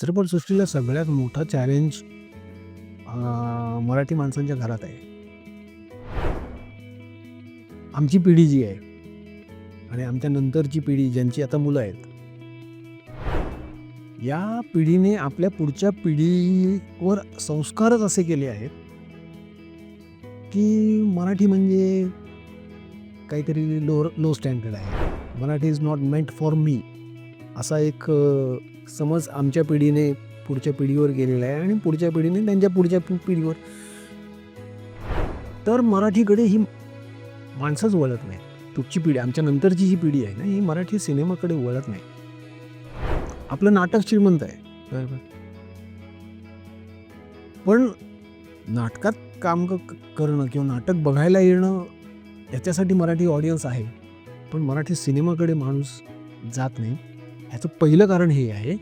चित्रपटसृष्टीला सगळ्यात मोठा चॅलेंज मराठी माणसांच्या घरात आहे. आमची पिढी जी आहे आणि आमच्या नंतरची पिढी ज्यांची आता मुलं आहेत, या पिढीने आपल्या पुढच्या पिढीवर संस्कारच असे केले आहेत की मराठी म्हणजे काहीतरी लो स्टँडर्ड आहे. Marathi is not meant for me असा एक समज आमच्या पिढीने पुढच्या पिढीवर गेलेला आहे आणि पुढच्या पिढीने त्यांच्या पुढच्या पिढीवर. तर मराठीकडे ही माणसंच वळत नाही. पुढची पिढी, आमच्या नंतरची जी पिढी आहे ना, ही मराठी सिनेमाकडे वळत नाही. आपलं नाटक श्रीमंत आहे, पण नाटकात काम करणं किंवा नाटक बघायला येणं याच्यासाठी मराठी ऑडियन्स आहे, पण मराठी सिनेमाकडे माणूस जात नाही. ह्याचं पहिलं कारण हे आहे